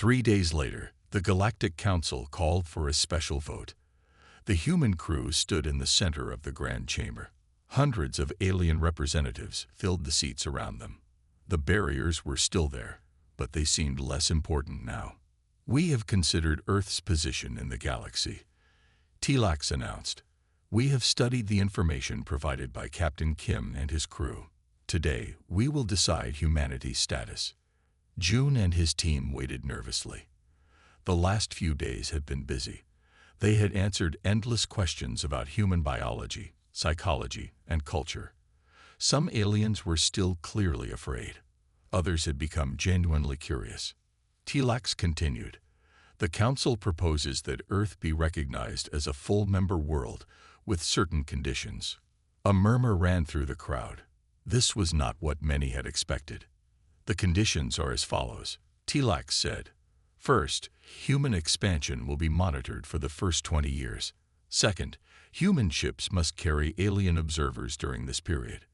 3 days later, the Galactic Council called for a special vote. The human crew stood in the center of the Grand Chamber. Hundreds of alien representatives filled the seats around them. The barriers were still there, but they seemed less important now. "We have considered Earth's position in the galaxy," Tlax announced. "We have studied the information provided by Captain Kim and his crew. Today, we will decide humanity's status." June and his team waited nervously. The last few days had been busy. They had answered endless questions about human biology, psychology, and culture. Some aliens were still clearly afraid. Others had become genuinely curious. Tlax continued. "The Council proposes that Earth be recognized as a full-member world with certain conditions." A murmur ran through the crowd. This was not what many had expected. "The conditions are as follows," Tlax said. "First, human expansion will be monitored for the first 20 years. Second, human ships must carry alien observers during this period.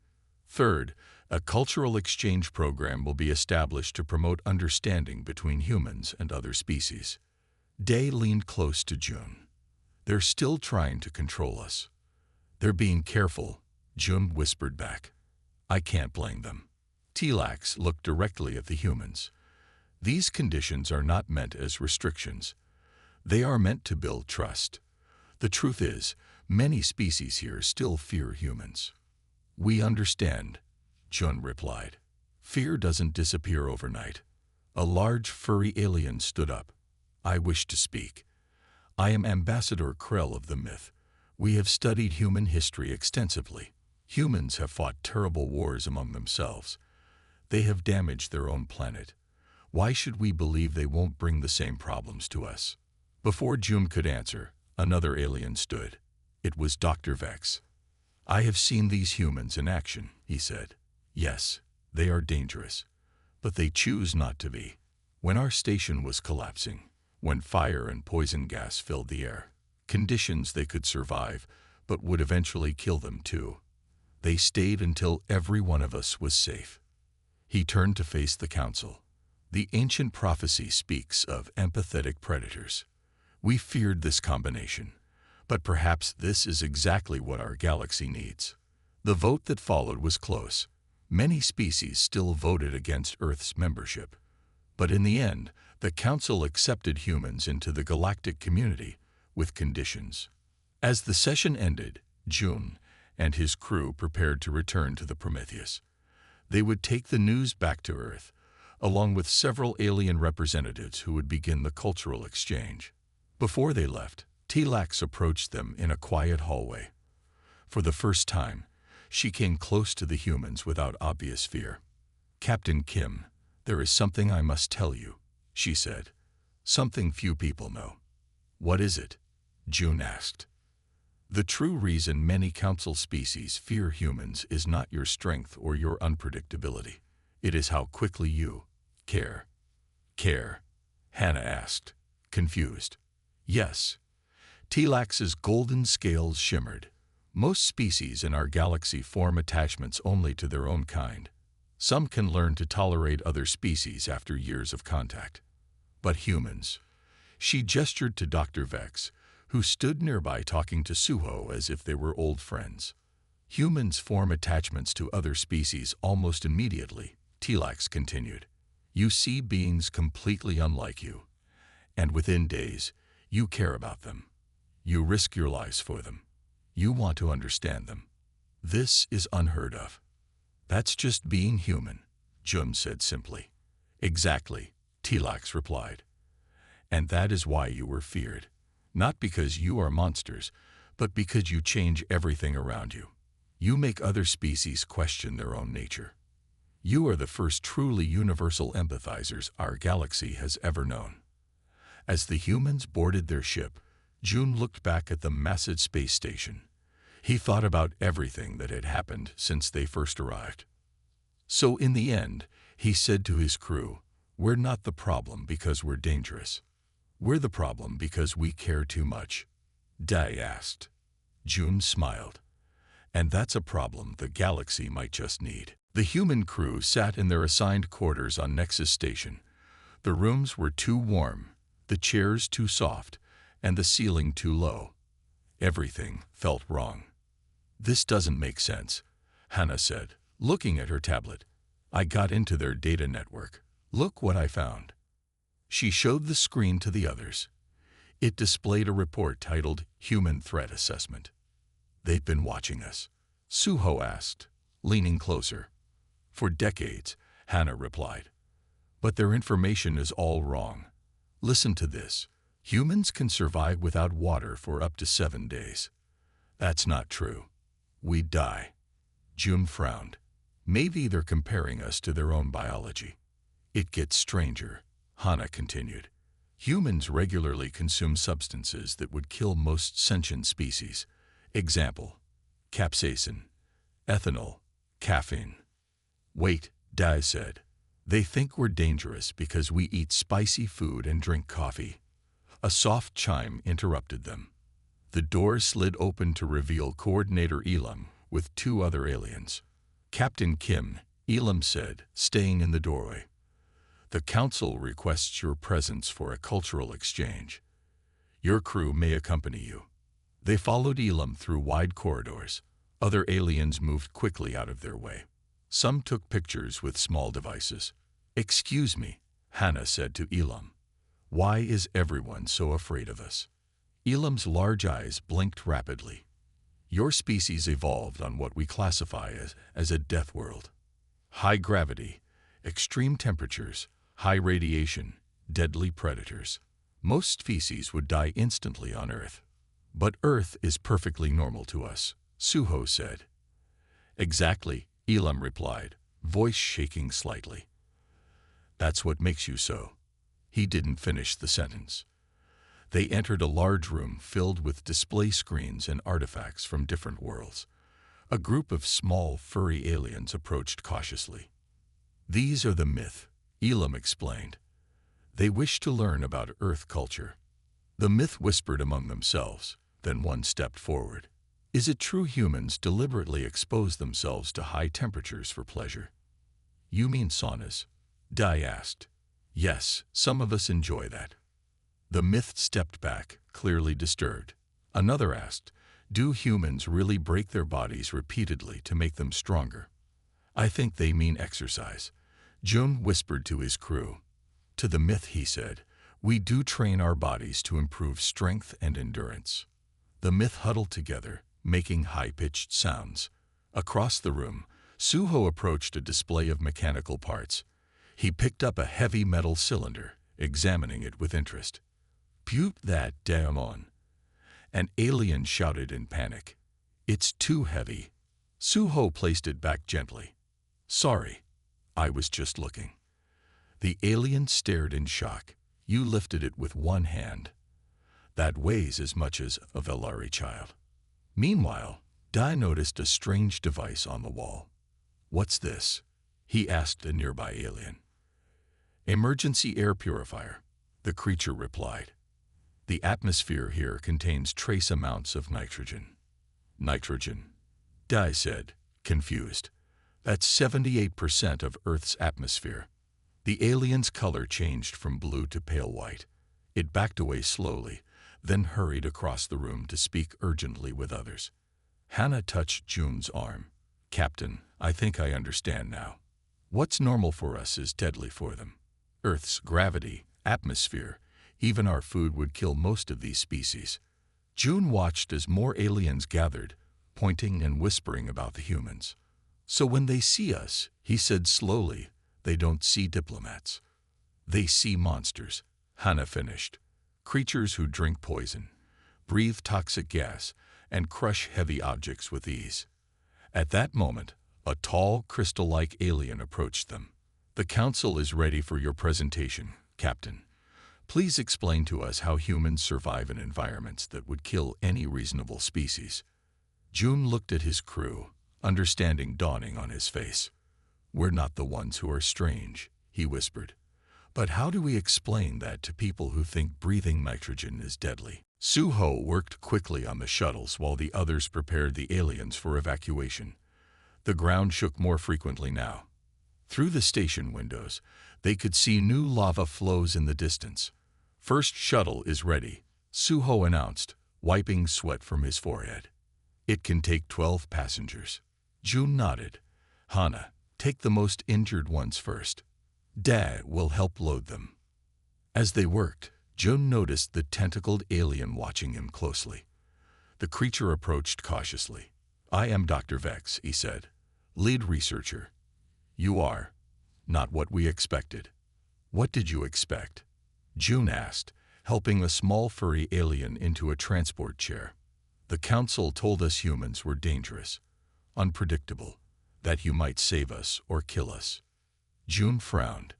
Third, a cultural exchange program will be established to promote understanding between humans and other species." Day leaned close to June. "They're still trying to control us." "They're being careful," June whispered back. "I can't blame them." Tlax looked directly at the humans. "These conditions are not meant as restrictions. They are meant to build trust. The truth is, many species here still fear humans." "We understand," Jun replied. "Fear doesn't disappear overnight." A large, furry alien stood up. "I wish to speak. I am Ambassador Krell of the Myth. We have studied human history extensively. Humans have fought terrible wars among themselves. They have damaged their own planet. Why should we believe they won't bring the same problems to us?" Before June could answer, another alien stood. It was Dr. Vex. "I have seen these humans in action," he said. "Yes, they are dangerous, but they choose not to be. When our station was collapsing, when fire and poison gas filled the air, conditions they could survive, but would eventually kill them too, they stayed until every one of us was safe." He turned to face the council. "The ancient prophecy speaks of empathetic predators. We feared this combination, but perhaps this is exactly what our galaxy needs." The vote that followed was close. Many species still voted against Earth's membership. But in the end, the Council accepted humans into the galactic community with conditions. As the session ended, June and his crew prepared to return to the Prometheus. They would take the news back to Earth, along with several alien representatives who would begin the cultural exchange. Before they left, Tlax approached them in a quiet hallway. For the first time, she came close to the humans without obvious fear. "Captain Kim, there is something I must tell you," she said. "Something few people know." "What is it?" June asked. "The true reason many council species fear humans is not your strength or your unpredictability. It is how quickly you care." "Care?" Hannah asked, confused. "Yes." Tlax's golden scales shimmered. "Most species in our galaxy form attachments only to their own kind. Some can learn to tolerate other species after years of contact. But humans—" She gestured to Dr. Vex, who stood nearby talking to Suho as if they were old friends. "Humans form attachments to other species almost immediately," Tlax continued. "You see beings completely unlike you, and within days, you care about them. You risk your lives for them. You want to understand them. This is unheard of." "That's just being human," Jun said simply. "Exactly," Tlax replied. "And that is why you were feared. Not because you are monsters, but because you change everything around you. You make other species question their own nature. You are the first truly universal empathizers our galaxy has ever known." As the humans boarded their ship, June looked back at the massive space station. He thought about everything that had happened since they first arrived. "So in the end," he said to his crew, "we're not the problem because we're dangerous. We're the problem because we care too much." Dai asked. June smiled. "And that's a problem the galaxy might just need." The human crew sat in their assigned quarters on Nexus Station. The rooms were too warm, the chairs too soft, and the ceiling too low. Everything felt wrong. "This doesn't make sense," Hannah said, looking at her tablet. "I got into their data network. Look what I found." She showed the screen to the others. It displayed a report titled Human Threat Assessment. "They've been watching us?" Suho asked, leaning closer. "For decades," Hannah replied. "But their information is all wrong. Listen to this. Humans can survive without water for up to 7 days. That's not true. We'd die." June frowned. Maybe they're comparing us to their own biology. "It gets stranger," Hannah continued. "Humans regularly consume substances that would kill most sentient species. Example: capsaicin, ethanol, caffeine." "Wait," Dai said. "They think we're dangerous because we eat spicy food and drink coffee." A soft chime interrupted them. The door slid open to reveal Coordinator Elam with 2 other aliens. "Captain Kim," Elam said, staying in the doorway. "The Council requests your presence for a cultural exchange. Your crew may accompany you." They followed Elam through wide corridors. Other aliens moved quickly out of their way. Some took pictures with small devices. "Excuse me," Hannah said to Elam. "Why is everyone so afraid of us?" Elam's large eyes blinked rapidly. "Your species evolved on what we classify as a death world. High gravity, extreme temperatures, high radiation, deadly predators. Most species would die instantly on Earth. But Earth is perfectly normal to us," Suho said. "Exactly," Elam replied, voice shaking slightly. "That's what makes you so." He didn't finish the sentence. They entered a large room filled with display screens and artifacts from different worlds. A group of small, furry aliens approached cautiously. "These are the myth," Elam explained. "They wish to learn about Earth culture." The myth whispered among themselves, then one stepped forward. "Is it true humans deliberately expose themselves to high temperatures for pleasure?" "You mean saunas?" Dai asked. "Yes, some of us enjoy that." The myth stepped back, clearly disturbed. Another asked, "Do humans really break their bodies repeatedly to make them stronger?" "I think they mean exercise." Jun whispered to his crew. "To the myth," he said, "we do train our bodies to improve strength and endurance." The myth huddled together, making high-pitched sounds. Across the room, Suho approached a display of mechanical parts. He picked up a heavy metal cylinder, examining it with interest. "Put that down." An alien shouted in panic. "It's too heavy." Suho placed it back gently. "Sorry, I was just looking." The alien stared in shock. "You lifted it with one hand. That weighs as much as a Velari child." Meanwhile, Dai noticed a strange device on the wall. "What's this?" he asked a nearby alien. "Emergency air purifier," the creature replied. "The atmosphere here contains trace amounts of nitrogen." "Nitrogen?" Dai said, confused. "That's 78% of Earth's atmosphere." The alien's color changed from blue to pale white. It backed away slowly, then hurried across the room to speak urgently with others. Hannah touched Jun's arm. "Captain, I think I understand now. What's normal for us is deadly for them. Earth's gravity, atmosphere, even our food would kill most of these species." Jun watched as more aliens gathered, pointing and whispering about the humans. "So when they see us," he said slowly, "they don't see diplomats. They see monsters," Hannah finished. "Creatures who drink poison, breathe toxic gas, and crush heavy objects with ease." At that moment, a tall, crystal-like alien approached them. "The Council is ready for your presentation, Captain. Please explain to us how humans survive in environments that would kill any reasonable species." Jun looked at his crew, understanding dawning on his face. "We're not the ones who are strange," he whispered. "But how do we explain that to people who think breathing nitrogen is deadly?" Suho worked quickly on the shuttles while the others prepared the aliens for evacuation. The ground shook more frequently now. Through the station windows, They could see new lava flows in the distance. "First shuttle is ready," Suho announced, wiping sweat from his forehead. "It can take 12 passengers." June nodded. "Hana, take the most injured ones first. Da will help load them." As they worked, June noticed the tentacled alien watching him closely. The creature approached cautiously. "I am Dr. Vex," he said. "Lead researcher." "You are. Not what we expected." "What did you expect?" June asked, helping a small furry alien into a transport chair. "The council told us humans were dangerous, unpredictable, that you might save us or kill us." June frowned.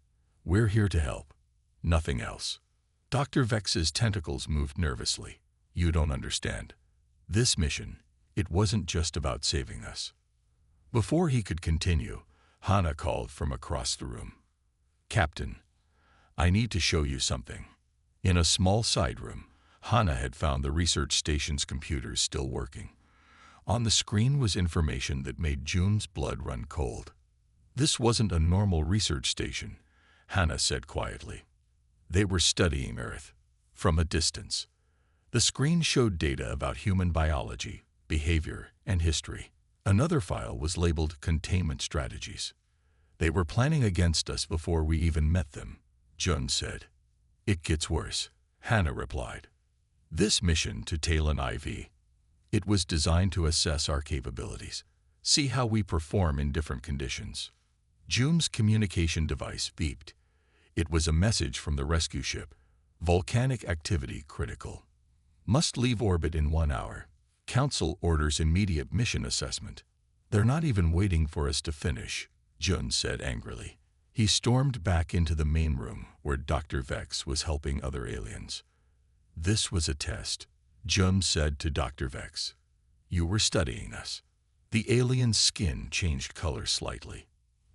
"We're here to help. Nothing else." Dr. Vex's tentacles moved nervously. "You don't understand. This mission, it wasn't just about saving us." Before he could continue, Hana called from across the room. "Captain, I need to show you something." In a small side room, Hana had found the research station's computers still working. On the screen was information that made June's blood run cold. "This wasn't a normal research station," Hana said quietly. "They were studying Earth, from a distance." The screen showed data about human biology, behavior, and history. Another file was labeled Containment Strategies. "They were planning against us before we even met them," June said. "It gets worse," Hana replied. "This mission to Talon IV, it was designed to assess our capabilities, see how we perform in different conditions." June's communication device beeped. It was a message from the rescue ship. "Volcanic activity critical. Must leave orbit in 1 hour. Council orders immediate mission assessment." "They're not even waiting for us to finish," June said angrily. He stormed back into the main room where Dr. Vex was helping other aliens. "This was a test," June said to Dr. Vex. "You were studying us." The alien's skin changed color slightly.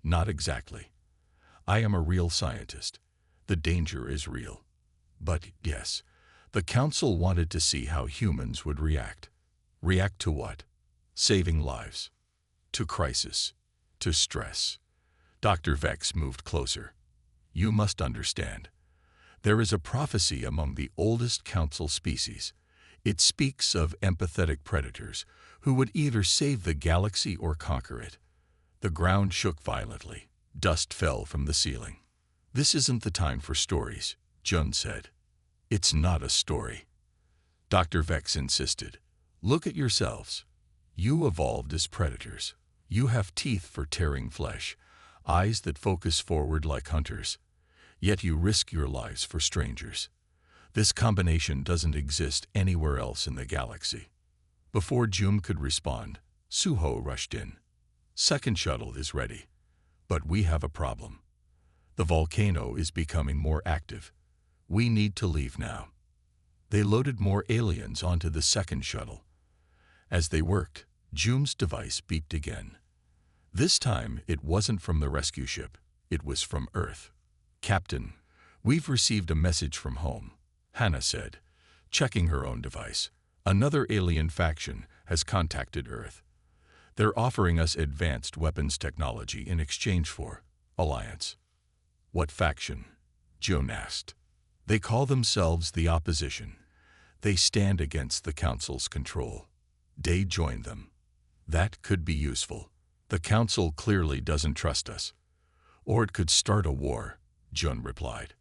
"Not exactly. I am a real scientist. The danger is real. But yes, the council wanted to see how humans would react." "React to what?" "Saving lives. To crisis. To stress." Dr. Vex moved closer. "You must understand. There is a prophecy among the oldest council species. It speaks of empathetic predators who would either save the galaxy or conquer it." The ground shook violently. Dust fell from the ceiling. "This isn't the time for stories," Jun said. "It's not a story." Dr. Vex insisted. "Look at yourselves. You evolved as predators. You have teeth for tearing flesh, eyes that focus forward like hunters. Yet you risk your lives for strangers. This combination doesn't exist anywhere else in the galaxy." Before June could respond, Suho rushed in. "Second shuttle is ready. But we have a problem. The volcano is becoming more active. We need to leave now." They loaded more aliens onto the second shuttle. As they worked, June's device beeped again. This time, it wasn't from the rescue ship. It was from Earth. "Captain, we've received a message from home," Hana said, checking her own device. "Another alien faction has contacted Earth. They're offering us advanced weapons technology in exchange for alliance." "What faction?" June asked. "They call themselves the Opposition. They stand against the Council's control. Day joined them. That could be useful. The Council clearly doesn't trust us. Or it could start a war," Jun replied.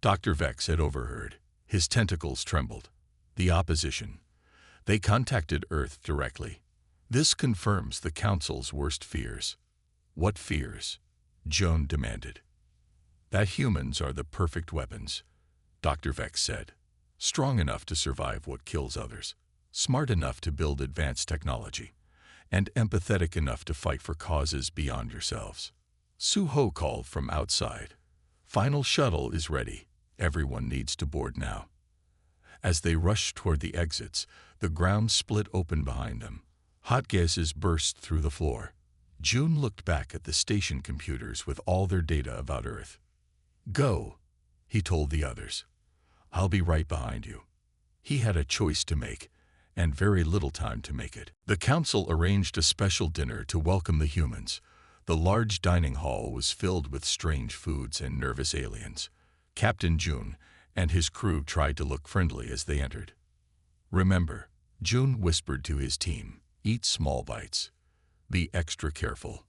Dr. Vex had overheard. His tentacles trembled. "The Opposition. They contacted Earth directly. This confirms the Council's worst fears." "What fears?" Jun demanded. "That humans are the perfect weapons," Dr. Vex said. "Strong enough to survive what kills others, smart enough to build advanced technology, and empathetic enough to fight for causes beyond yourselves." Suho called from outside. "Final shuttle is ready. Everyone needs to board now." As they rushed toward the exits, the ground split open behind them. Hot gases burst through the floor. June looked back at the station computers with all their data about Earth. "Go," he told the others. "I'll be right behind you." He had a choice to make, and very little time to make it. The council arranged a special dinner to welcome the humans. The large dining hall was filled with strange foods and nervous aliens. Captain June and his crew tried to look friendly as they entered. "Remember," June whispered to his team, "eat small bites. Be extra careful."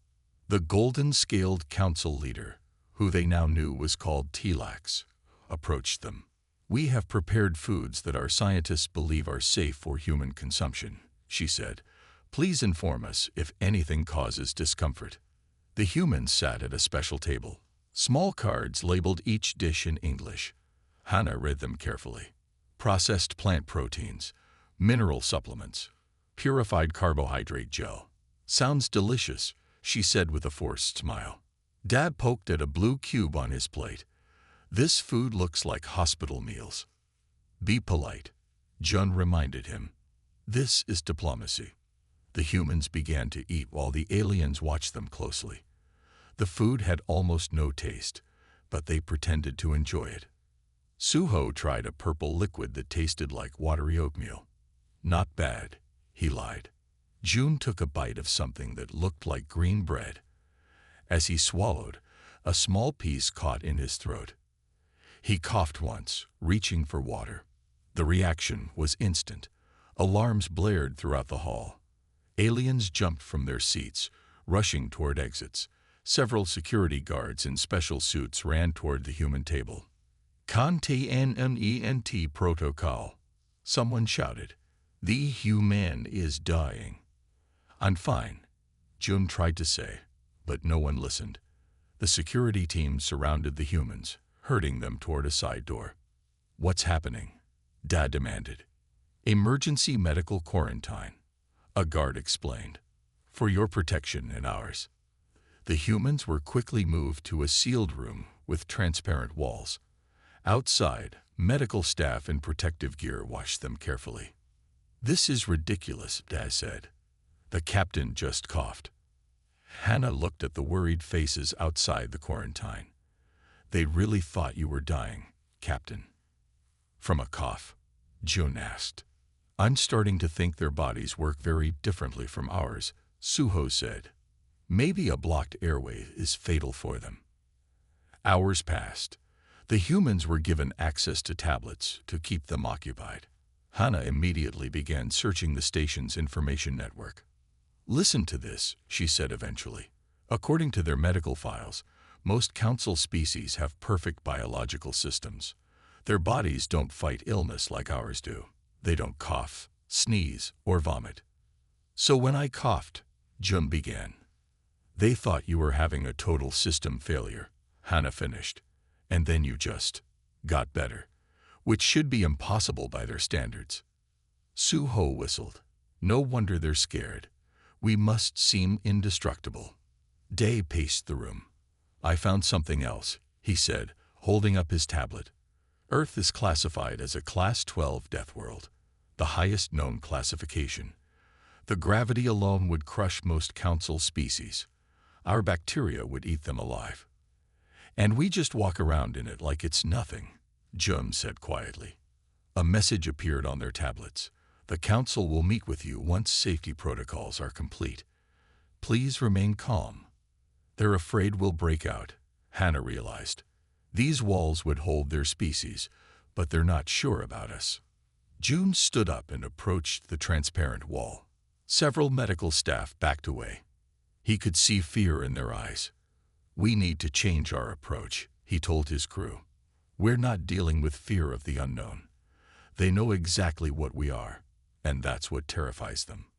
The golden-scaled council leader, who they now knew was called Tlax, approached them. "We have prepared foods that our scientists believe are safe for human consumption," she said. "Please inform us if anything causes discomfort." The humans sat at a special table. Small cards labeled each dish in English. Hannah read them carefully. Processed plant proteins, mineral supplements, purified carbohydrate gel. "Sounds delicious," she said with a forced smile. Dad poked at a blue cube on his plate. "This food looks like hospital meals." "Be polite," Jun reminded him. "This is diplomacy." The humans began to eat while the aliens watched them closely. The food had almost no taste, but they pretended to enjoy it. Suho tried a purple liquid that tasted like watery oatmeal. "Not bad," he lied. June took a bite of something that looked like green bread. As he swallowed, a small piece caught in his throat. He coughed once, reaching for water. The reaction was instant. Alarms blared throughout the hall. Aliens jumped from their seats, rushing toward exits. Several security guards in special suits ran toward the human table. "Containment protocol," someone shouted. "The human is dying." "I'm fine," Jun tried to say, but no one listened. The security team surrounded the humans, herding them toward a side door. "What's happening?" Dad demanded. "Emergency medical quarantine," a guard explained. "For your protection and ours." The humans were quickly moved to a sealed room with transparent walls. Outside, medical staff in protective gear watched them carefully. "This is ridiculous," Dad said. "The captain just coughed." Hannah looked at the worried faces outside the quarantine. "They really thought you were dying, Captain." "From a cough?" June asked. "I'm starting to think their bodies work very differently from ours," Suho said. "Maybe a blocked airway is fatal for them." Hours passed. The humans were given access to tablets to keep them occupied. Hannah immediately began searching the station's information network. "Listen to this," she said eventually. "According to their medical files, most council species have perfect biological systems. Their bodies don't fight illness like ours do. They don't cough, sneeze, or vomit." "So when I coughed," Jun began. "They thought you were having a total system failure," Hannah finished. "And then you just got better, which should be impossible by their standards." Suho whistled. "No wonder they're scared. We must seem indestructible." Day paced the room. "I found something else," he said, holding up his tablet. "Earth is classified as a Class 12 death world, the highest known classification. The gravity alone would crush most council species. Our bacteria would eat them alive. And we just walk around in it like it's nothing," Jun said quietly. A message appeared on their tablets. "The council will meet with you once safety protocols are complete. Please remain calm." "They're afraid we'll break out," Hannah realized. "These walls would hold their species, but they're not sure about us." June stood up and approached the transparent wall. Several medical staff backed away. He could see fear in their eyes. "We need to change our approach," he told his crew. "We're not dealing with fear of the unknown. They know exactly what we are, and that's what terrifies them."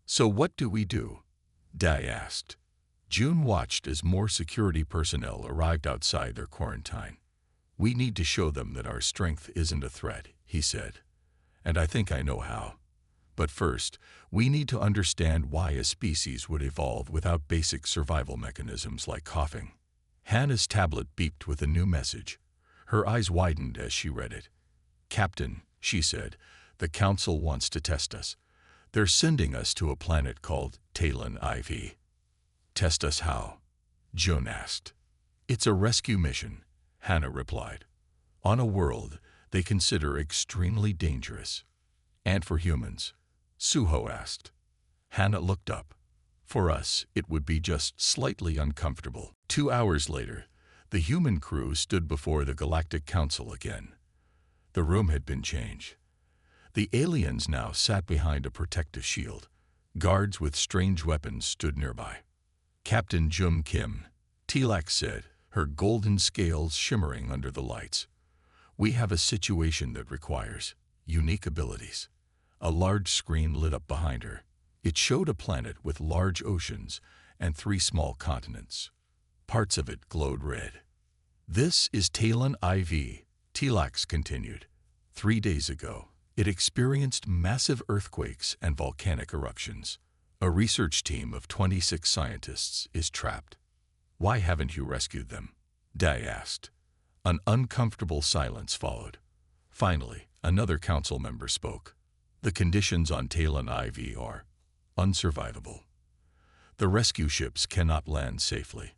"So what do we do?" Dai asked. June watched as more security personnel arrived outside their quarantine. "We need to show them that our strength isn't a threat," he said. "And I think I know how. But first, we need to understand why a species would evolve without basic survival mechanisms like coughing." Hannah's tablet beeped with a new message. Her eyes widened as she read it. "Captain," she said, "the council wants to test us. They're sending us to a planet called Talon IV." "Test us how?" Jun asked. "It's a rescue mission," Hannah replied. "On a world they consider extremely dangerous." "And for humans?" Suho asked. Hannah looked up. For us, it would be just slightly uncomfortable. 2 hours later, the human crew stood before the Galactic Council again. The room had been changed. The aliens now sat behind a protective shield. Guards with strange weapons stood nearby. Captain Jum Kim, Tilak said, her golden scales shimmering under the lights. We have a situation that requires unique abilities. A large screen lit up behind her. It showed a planet with large oceans and 3 small continents. Parts of it glowed red. This is Talon IV, Tilax continued. 3 days ago, it experienced massive earthquakes and volcanic eruptions. A research team of 26 scientists is trapped. Why haven't you rescued them? Dai asked. An uncomfortable silence followed. Finally, another council member spoke. The conditions on Talon IV are unsurvivable. The rescue ships cannot land safely.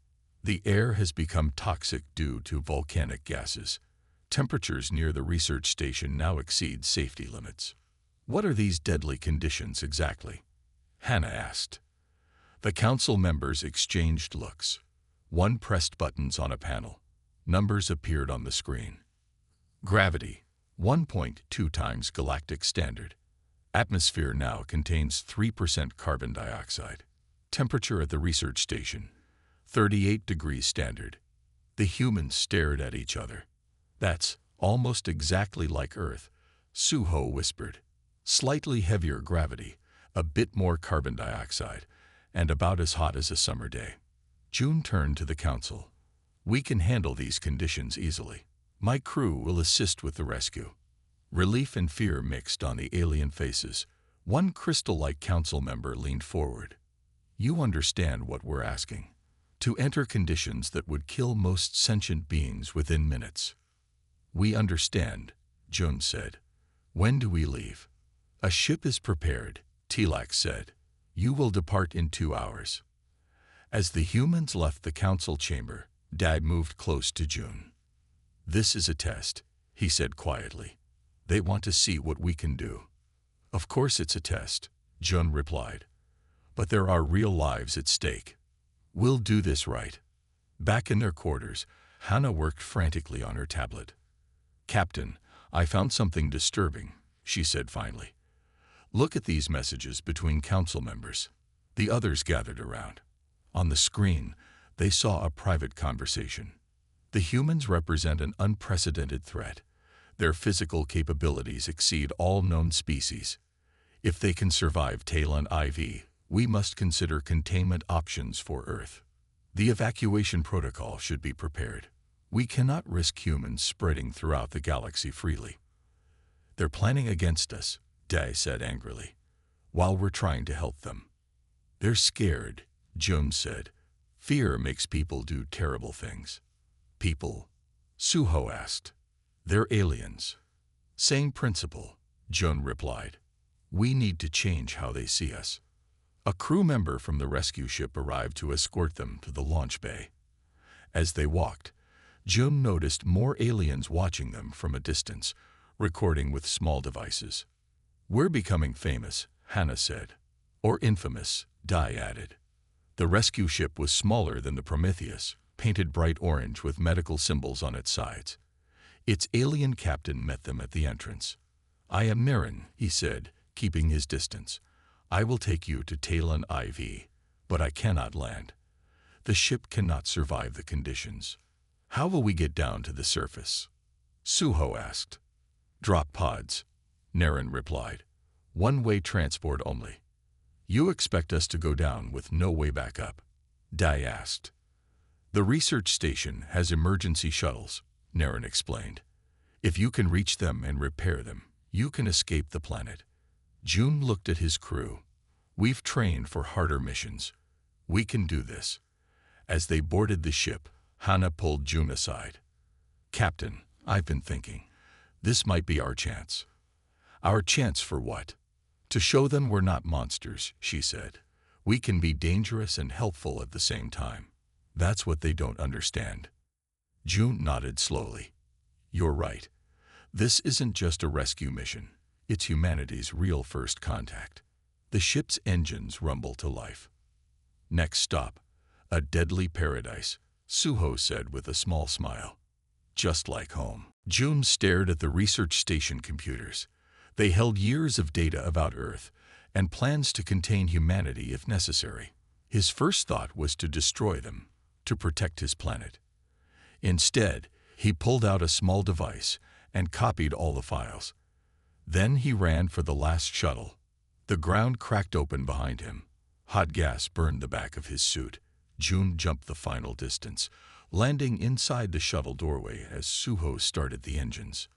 The air has become toxic due to volcanic gases. Temperatures near the research station now exceed safety limits. What are these deadly conditions exactly? Hannah asked. The council members exchanged looks. One pressed buttons on a panel. Numbers appeared on the screen. Gravity, 1.2 times galactic standard. Atmosphere now contains 3% carbon dioxide. Temperature at the research station, 38 degrees standard. The humans stared at each other. That's almost exactly like Earth, Suho whispered. Slightly heavier gravity, a bit more carbon dioxide, and about as hot as a summer day. June turned to the council. We can handle these conditions easily. My crew will assist with the rescue. Relief and fear mixed on the alien faces. One crystal-like council member leaned forward. You understand what we're asking. To enter conditions that would kill most sentient beings within minutes. We understand, Jun said. When do we leave? A ship is prepared, Tilak said. You will depart in 2 hours. As the humans left the council chamber, Dad moved close to Jun. This is a test, he said quietly. They want to see what we can do. Of course it's a test, Jun replied. But there are real lives at stake. We'll do this right. Back in their quarters, Hannah worked frantically on her tablet. Captain, I found something disturbing, she said finally. Look at these messages between council members. The others gathered around. On the screen, they saw a private conversation. The humans represent an unprecedented threat. Their physical capabilities exceed all known species. If they can survive Talon IV, we must consider containment options for Earth. The evacuation protocol should be prepared. We cannot risk humans spreading throughout the galaxy freely. They're planning against us, Dai said angrily, while we're trying to help them. They're scared, Jun said. Fear makes people do terrible things. People? Suho asked. They're aliens. Same principle, Jun replied. We need to change how they see us. A crew member from the rescue ship arrived to escort them to the launch bay. As they walked, Jun noticed more aliens watching them from a distance, recording with small devices. We're becoming famous, Hannah said. Or infamous, Dai added. The rescue ship was smaller than the Prometheus, painted bright orange with medical symbols on its sides. Its alien captain met them at the entrance. I am Mirren, he said, keeping his distance. I will take you to Talon IV, but I cannot land. The ship cannot survive the conditions. How will we get down to the surface? Suho asked. Drop pods, Naren replied. One-way transport only. You expect us to go down with no way back up? Dai asked. The research station has emergency shuttles, Naren explained. If you can reach them and repair them, you can escape the planet. Jun looked at his crew. We've trained for harder missions. We can do this. As they boarded the ship, Hannah pulled Jun aside. Captain, I've been thinking. This might be our chance. Our chance for what? To show them we're not monsters, she said. We can be dangerous and helpful at the same time. That's what they don't understand. Jun nodded slowly. You're right. This isn't just a rescue mission. It's humanity's real first contact. The ship's engines rumble to life. Next stop, a deadly paradise, Suho said with a small smile. Just like home. June stared at the research station computers. They held years of data about Earth and plans to contain humanity if necessary. His first thought was to destroy them, to protect his planet. Instead, he pulled out a small device and copied all the files. Then he ran for the last shuttle. The ground cracked open behind him. Hot gas burned the back of his suit. June jumped the final distance, landing inside the shuttle doorway as Suho started the engines.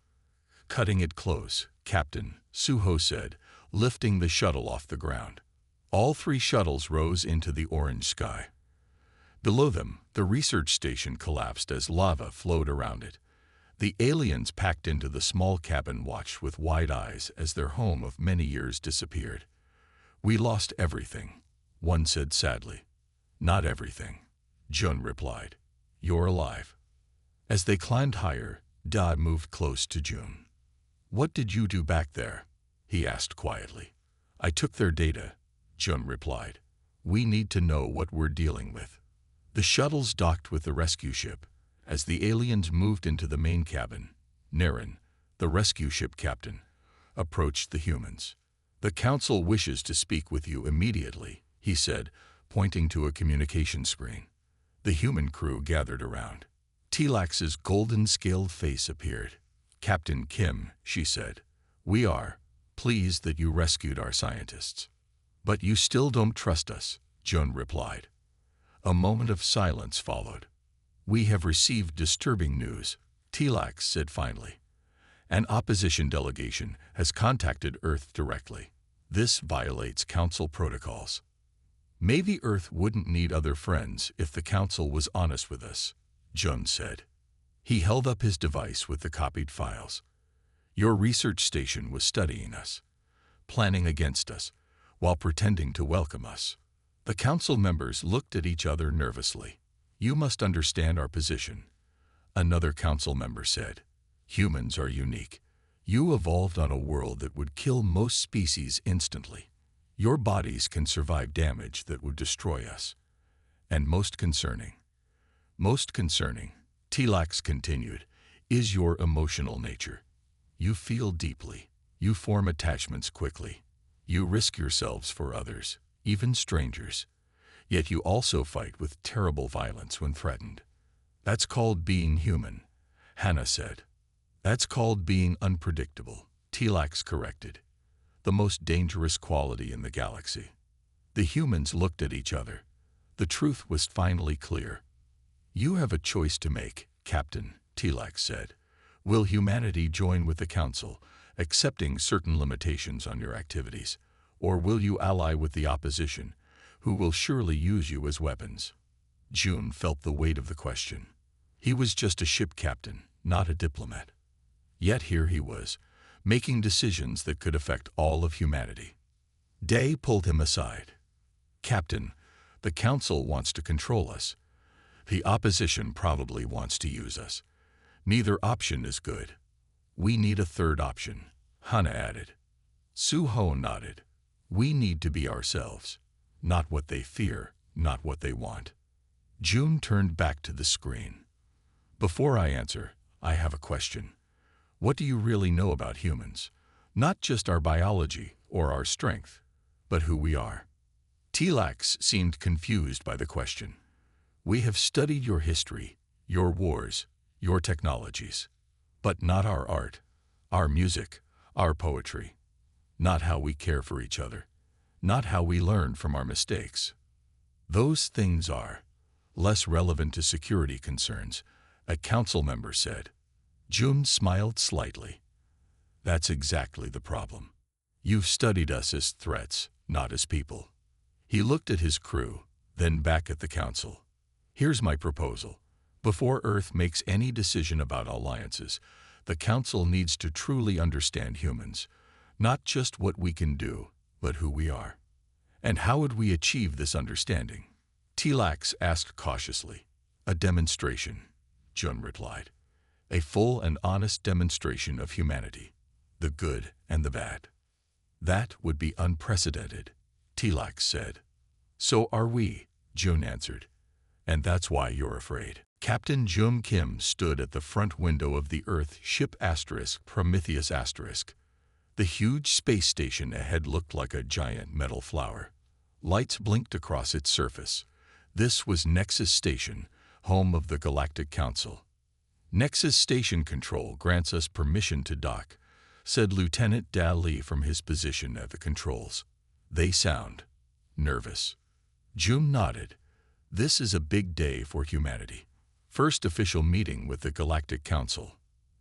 "Cutting it close, Captain," Suho said, lifting the shuttle off the ground. All three shuttles rose into the orange sky. Below them, the research station collapsed as lava flowed around it. The aliens packed into the small cabin watched with wide eyes as their home of many years disappeared. "We lost everything," one said sadly. "Not everything," Jun replied. "You're alive." As they climbed higher, Da moved close to Jun. "What did you do back there?" he asked quietly. "I took their data," Jun replied. "We need to know what we're dealing with." The shuttles docked with the rescue ship. As the aliens moved into the main cabin, Naren, the rescue ship captain, approached the humans. "The Council wishes to speak with you immediately," he said, pointing to a communication screen. The human crew gathered around. Tlax's golden-scaled face appeared. "Captain Kim," she said, "we are pleased that you rescued our scientists." "But you still don't trust us," Jun replied. A moment of silence followed. "We have received disturbing news," Tlax said finally. "An opposition delegation has contacted Earth directly. This violates Council protocols." "Maybe Earth wouldn't need other friends if the Council was honest with us," Jun said. He held up his device with the copied files. "Your research station was studying us, planning against us, while pretending to welcome us." The Council members looked at each other nervously. "You must understand our position," another Council member said. "Humans are unique. You evolved on a world that would kill most species instantly. Your bodies can survive damage that would destroy us. And most concerning, Tlax continued, is your emotional nature. You feel deeply. You form attachments quickly. You risk yourselves for others, even strangers. Yet you also fight with terrible violence when threatened. That's called being human," Hannah said. "That's called being unpredictable," Tlax corrected. "The most dangerous quality in the galaxy." The humans looked at each other. The truth was finally clear. "You have a choice to make, Captain," Tlax said. "Will humanity join with the Council, accepting certain limitations on your activities, or will you ally with the opposition, who will surely use you as weapons?" Jun felt the weight of the question. He was just a ship captain, not a diplomat. Yet here he was, making decisions that could affect all of humanity. Day pulled him aside. "Captain, the Council wants to control us. The opposition probably wants to use us. Neither option is good. We need a third option," Hannah added. Suho nodded. "We need to be ourselves. Not what they fear, not what they want." June turned back to the screen. "Before I answer, I have a question. What do you really know about humans? Not just our biology or our strength, but who we are." Tlax seemed confused by the question. "We have studied your history, your wars, your technologies, but not our art, our music, our poetry. Not how we care for each other, not how we learn from our mistakes. Those things are less relevant to security concerns," a council member said. Jun smiled slightly. "That's exactly the problem. You've studied us as threats, not as people." He looked at his crew, then back at the council. "Here's my proposal. Before Earth makes any decision about alliances, the council needs to truly understand humans, not just what we can do, but who we are." "And how would we achieve this understanding?" Tlax asked cautiously. "A demonstration," Jun replied. "A full and honest demonstration of humanity, the good and the bad." "That would be unprecedented," Tlax said. "So are we," June answered. And that's why you're afraid. Captain Jum Kim stood at the front window of the Earth ship Prometheus *. The huge space station ahead looked like a giant metal flower. Lights blinked across its surface. This was Nexus Station, home of the Galactic Council. Nexus Station Control grants us permission to dock, said Lieutenant Da Li from his position at the controls. They sound nervous. June nodded. This is a big day for humanity. First official meeting with the Galactic Council.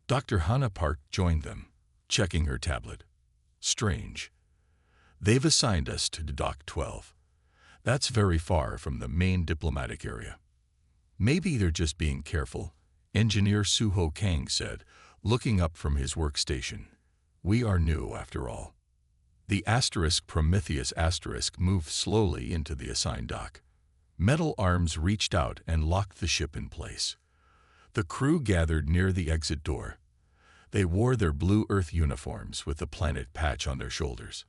Dr. Hannah Park joined them, checking her tablet. Strange. They've assigned us to Dock 12. That's very far from the main diplomatic area. Maybe they're just being careful, Engineer Suho Kang said, looking up from his workstation. We are new, after all. The Prometheus moved slowly into the assigned dock. Metal arms reached out and locked the ship in place. The crew gathered near the exit door. They wore their blue Earth uniforms with the planet patch on their shoulders.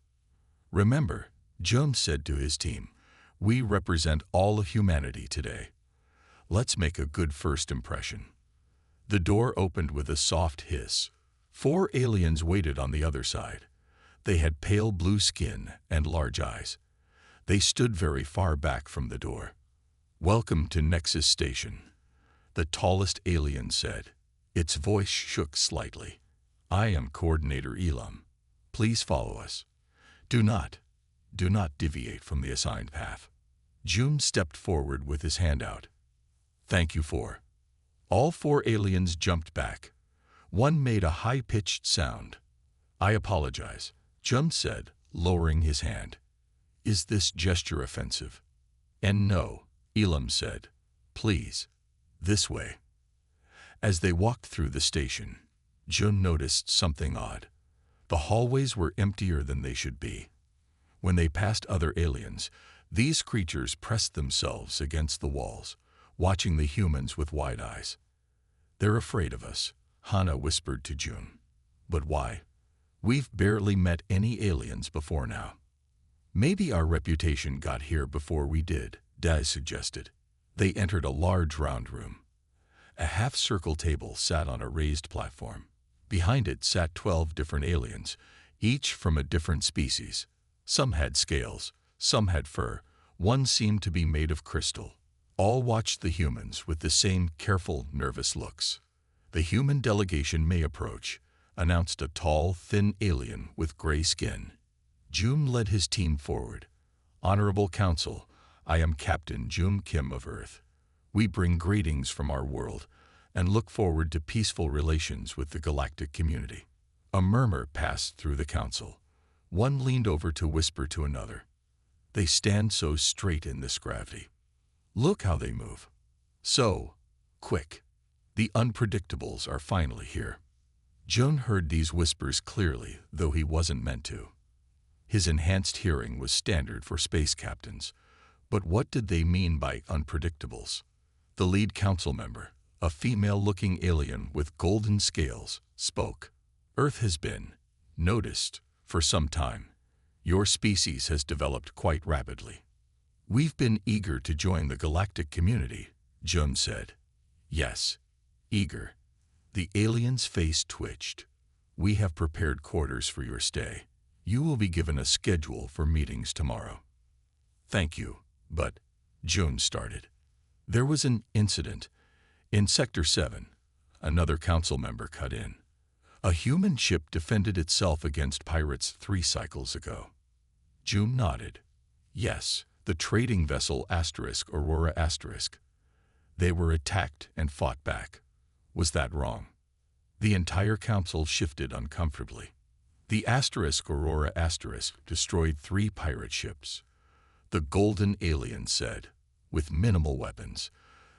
Remember, Jum said to his team, we represent all of humanity today. Let's make a good first impression. The door opened with a soft hiss. 4 aliens waited on the other side. They had pale blue skin and large eyes. They stood very far back from the door. Welcome to Nexus Station, the tallest alien said. Its voice shook slightly. I am Coordinator Elam. Please follow us. Do not deviate from the assigned path. June stepped forward with his hand out. Thank you for. All 4 aliens jumped back. One made a high-pitched sound. I apologize, Jum said, lowering his hand. Is this gesture offensive? And no, Elam said. Please, this way. As they walked through the station, Jun noticed something odd. The hallways were emptier than they should be. When they passed other aliens, these creatures pressed themselves against the walls, watching the humans with wide eyes. They're afraid of us, Hannah whispered to June. But why? We've barely met any aliens before now. Maybe our reputation got here before we did, Daz suggested. They entered a large round room. A half-circle table sat on a raised platform. Behind it sat 12 different aliens, each from a different species. Some had scales, some had fur, one seemed to be made of crystal. All watched the humans with the same careful, nervous looks. The human delegation may approach, announced a tall, thin alien with gray skin. Jum led his team forward. Honorable Council, I am Captain Jum Kim of Earth. We bring greetings from our world and look forward to peaceful relations with the galactic community. A murmur passed through the council. One leaned over to whisper to another. They stand so straight in this gravity. Look how they move. So quick. The unpredictables are finally here. Jun heard these whispers clearly, though he wasn't meant to. His enhanced hearing was standard for space captains. But what did they mean by unpredictables? The lead council member, a female-looking alien with golden scales, spoke. Earth has been noticed for some time. Your species has developed quite rapidly. We've been eager to join the galactic community, Jun said. Yes, eager. The alien's face twitched. We have prepared quarters for your stay. You will be given a schedule for meetings tomorrow. Thank you, but, Jun started. There was an incident. In Sector 7, another council member cut in. A human ship defended itself against pirates 3 cycles ago. Jun nodded. Yes, the trading vessel Aurora *. They were attacked and fought back. Was that wrong? The entire council shifted uncomfortably. The Aurora * destroyed 3 pirate ships. The golden alien said, with minimal weapons.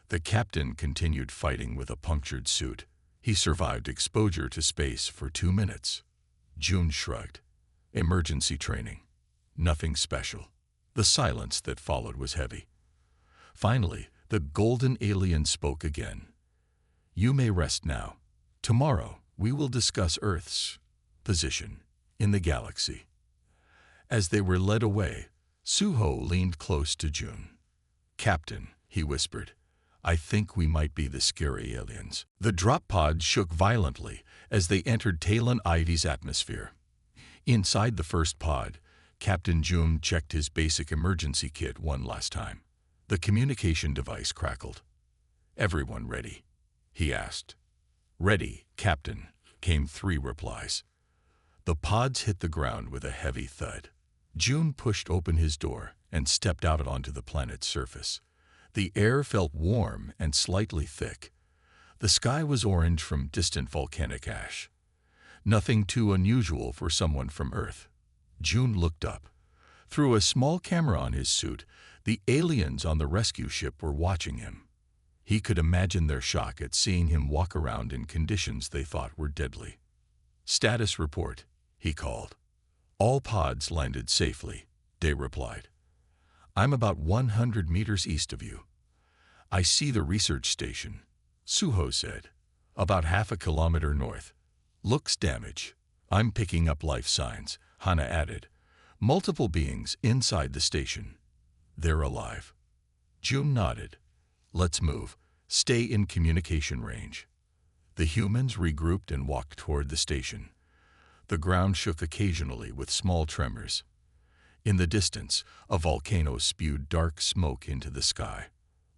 The captain continued fighting with a punctured suit. He survived exposure to space for 2 minutes. Jun shrugged. Emergency training. Nothing special. The silence that followed was heavy. Finally, the golden alien spoke again. You may rest now. Tomorrow, we will discuss Earth's position in the galaxy. As they were led away, Suho leaned close to Jun. "Captain," he whispered, "I think we might be the scary aliens." The drop pod shook violently as they entered Talon Ivy's atmosphere. Inside the first pod, Captain June checked his basic emergency kit one last time. The communication device crackled. "Everyone ready?" he asked. "Ready, Captain," came 3 replies. The pods hit the ground with a heavy thud. June pushed open his door and stepped out onto the planet's surface. The air felt warm and slightly thick. The sky was orange from distant volcanic ash. Nothing too unusual for someone from Earth. June looked up. Through a small camera on his suit, the aliens on the rescue ship were watching him. He could imagine their shock at seeing him walk around in conditions they thought were deadly. "Status report," he called. "All pods landed safely," Day replied. "I'm about 100 meters east of you." "I see the research station," Suho said. "About half a kilometer north. Looks damaged." "I'm picking up life signs," Hana added. "Multiple beings inside the station. They're alive." June nodded. "Let's move. Stay in communication range." The humans regrouped and walked toward the station. The ground shook occasionally with small tremors. In the distance, a volcano spewed dark smoke into the sky.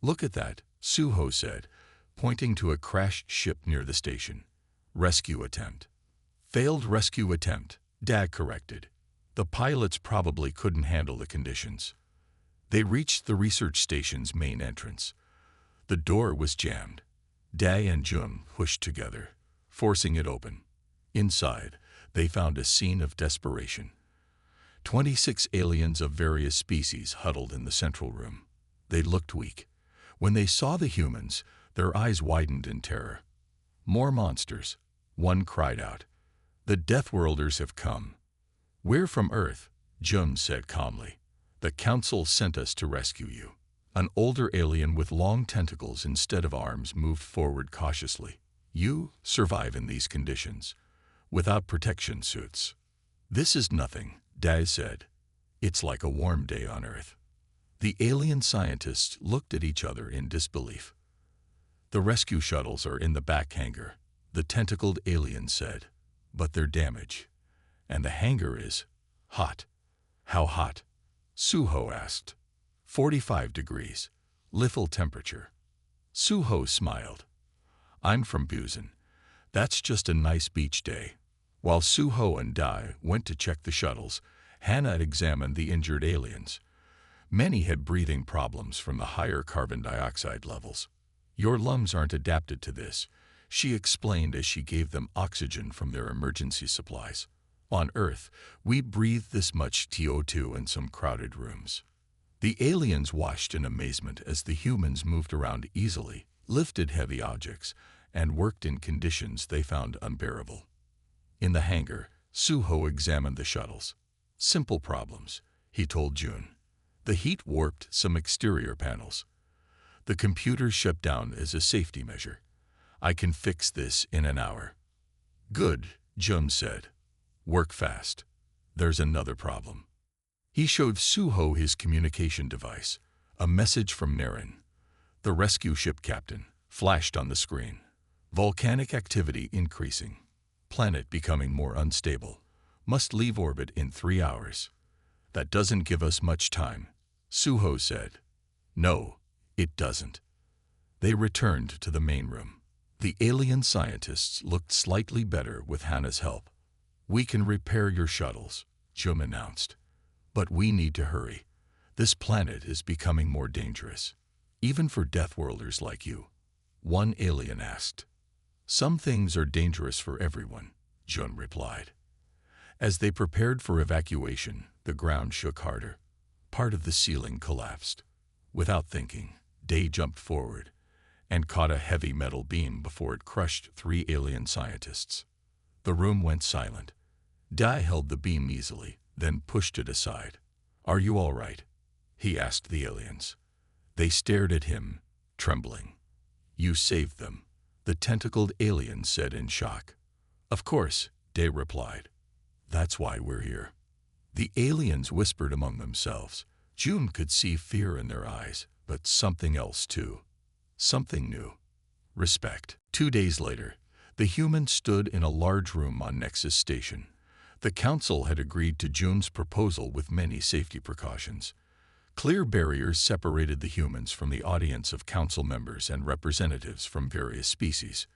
"Look at that," Suho said, pointing to a crashed ship near the station. "Rescue attempt." "Failed rescue attempt," Dag corrected. "The pilots probably couldn't handle the conditions." They reached the research station's main entrance. The door was jammed. Day and Jun pushed together, forcing it open. Inside, they found a scene of desperation. 26 aliens of various species huddled in the central room. They looked weak. When they saw the humans, their eyes widened in terror. "More monsters," one cried out. "The Deathworlders have come." "We're from Earth," Jun said calmly. "The Council sent us to rescue you." An older alien with long tentacles instead of arms moved forward cautiously. "You survive in these conditions, without protection suits." "This is nothing," Daz said. "It's like a warm day on Earth." The alien scientists looked at each other in disbelief. "The rescue shuttles are in the back hangar," the tentacled alien said. "But they're damaged. And the hangar is hot." "How hot?" Suho asked. 45 degrees. Little temperature." Suho smiled. "I'm from Busan. That's just a nice beach day." While Suho and Dai went to check the shuttles, Hana examined the injured aliens. Many had breathing problems from the higher carbon dioxide levels. "Your lungs aren't adapted to this," she explained as she gave them oxygen from their emergency supplies. "On Earth, we breathe this much CO2 in some crowded rooms." The aliens watched in amazement as the humans moved around easily, lifted heavy objects, and worked in conditions they found unbearable. In the hangar, Suho examined the shuttles. "Simple problems," he told June. "The heat warped some exterior panels. The computers shut down as a safety measure. I can fix this in an hour." "Good," Jun said. "Work fast. There's another problem." He showed Suho his communication device. A message from Naren, the rescue ship captain, flashed on the screen. "Volcanic activity increasing. Planet becoming more unstable. Must leave orbit in 3 hours." "That doesn't give us much time," Suho said. "No, it doesn't." They returned to the main room. The alien scientists looked slightly better with Hana's help. "We can repair your shuttles," Jum announced. "But we need to hurry. This planet is becoming more dangerous, even for Deathworlders like you." One alien asked. "Some things are dangerous for everyone," Jun replied. As they prepared for evacuation, the ground shook harder. Part of the ceiling collapsed. Without thinking, Day jumped forward and caught a heavy metal beam before it crushed 3 alien scientists. The room went silent. Dai held the beam easily, then pushed it aside. "Are you all right?" he asked the aliens. They stared at him, trembling. "You saved them," the tentacled alien said in shock. "Of course," Day replied. "That's why we're here." The aliens whispered among themselves. June could see fear in their eyes, but something else too. Something new. Respect. 2 days later, the humans stood in a large room on Nexus Station. The council had agreed to June's proposal with many safety precautions. Clear barriers separated the humans from the audience of council members and representatives from various species.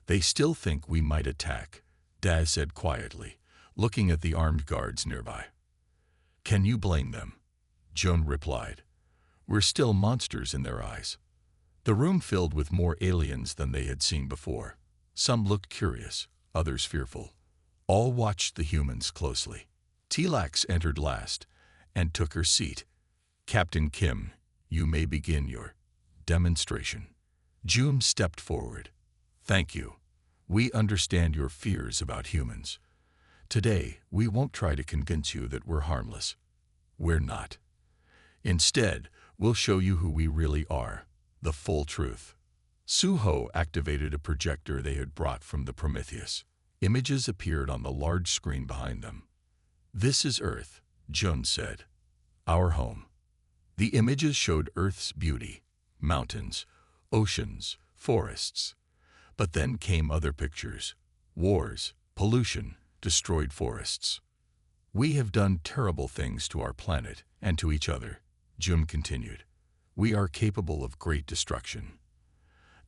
They still think we might attack, Daz said quietly, looking at the armed guards nearby. Can you blame them? June replied. We're still monsters in their eyes. The room filled with more aliens than they had seen before. Some looked curious, others fearful. All watched the humans closely. Tlax entered last and took her seat. Captain Kim, you may begin your demonstration. June stepped forward. Thank you. We understand your fears about humans. Today, we won't try to convince you that we're harmless. We're not. Instead, we'll show you who we really are, the full truth. Suho activated a projector they had brought from the Prometheus. Images appeared on the large screen behind them. This is Earth, Jun said. Our home. The images showed Earth's beauty, mountains, oceans, forests. But then came other pictures. Wars, pollution, destroyed forests. We have done terrible things to our planet and to each other, Jun continued. We are capable of great destruction.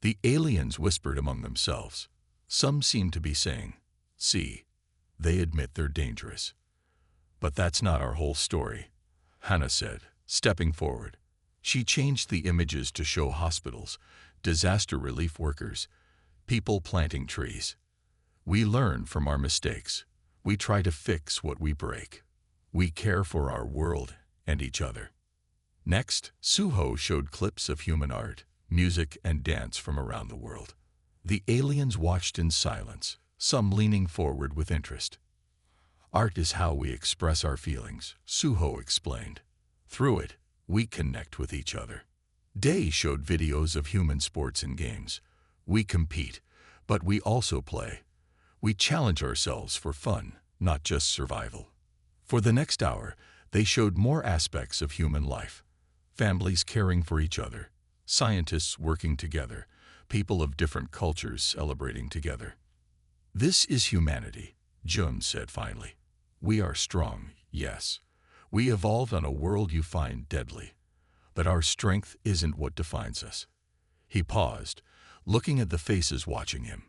The aliens whispered among themselves. Some seemed to be saying, see, they admit they're dangerous. But that's not our whole story, Hannah said, stepping forward. She changed the images to show hospitals, disaster relief workers, people planting trees. We learn from our mistakes. We try to fix what we break. We care for our world and each other. Next, Suho showed clips of human art, music, and dance from around the world. The aliens watched in silence, some leaning forward with interest. Art is how we express our feelings, Suho explained. Through it, we connect with each other. Day showed videos of human sports and games. We compete, but we also play. We challenge ourselves for fun, not just survival. For the next hour, they showed more aspects of human life. Families caring for each other, scientists working together, people of different cultures celebrating together. This is humanity, Jun said finally. We are strong, yes. We evolved on a world you find deadly. But our strength isn't what defines us. He paused, looking at the faces watching him.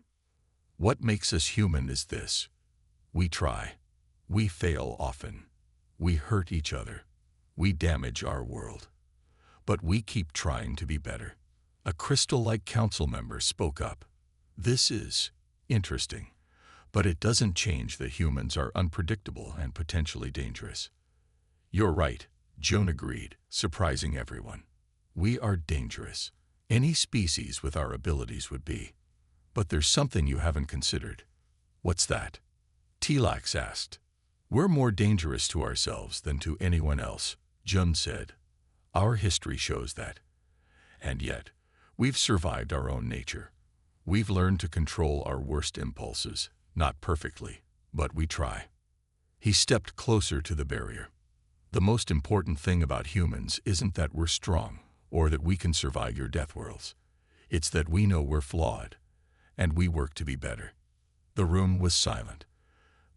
What makes us human is this. We try. We fail often. We hurt each other. We damage our world. But we keep trying to be better. A crystal-like council member spoke up. This is interesting, but it doesn't change that humans are unpredictable and potentially dangerous. You're right, Joan agreed, surprising everyone. We are dangerous. Any species with our abilities would be. But there's something you haven't considered. What's that? Tlax asked. We're more dangerous to ourselves than to anyone else, Jun said. Our history shows that. And yet, we've survived our own nature. We've learned to control our worst impulses, not perfectly, but we try. He stepped closer to the barrier. The most important thing about humans isn't that we're strong or that we can survive your death worlds. It's that we know we're flawed, and we work to be better. The room was silent.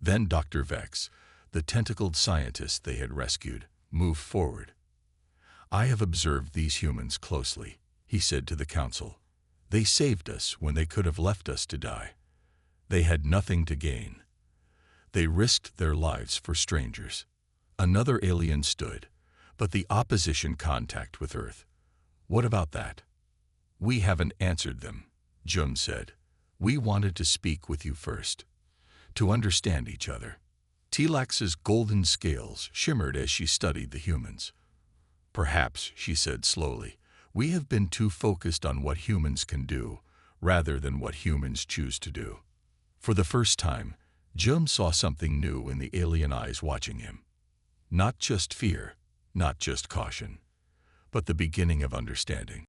Then Dr. Vex, the tentacled scientist they had rescued, moved forward. I have observed these humans closely, he said to the council. They saved us when they could have left us to die. They had nothing to gain. They risked their lives for strangers. Another alien stood, but the opposition contact with Earth. What about that? We haven't answered them, Jun said. We wanted to speak with you first, to understand each other. Tlax's golden scales shimmered as she studied the humans. Perhaps, she said slowly, we have been too focused on what humans can do, rather than what humans choose to do. For the first time, Jun saw something new in the alien eyes watching him. Not just fear, not just caution, but the beginning of understanding.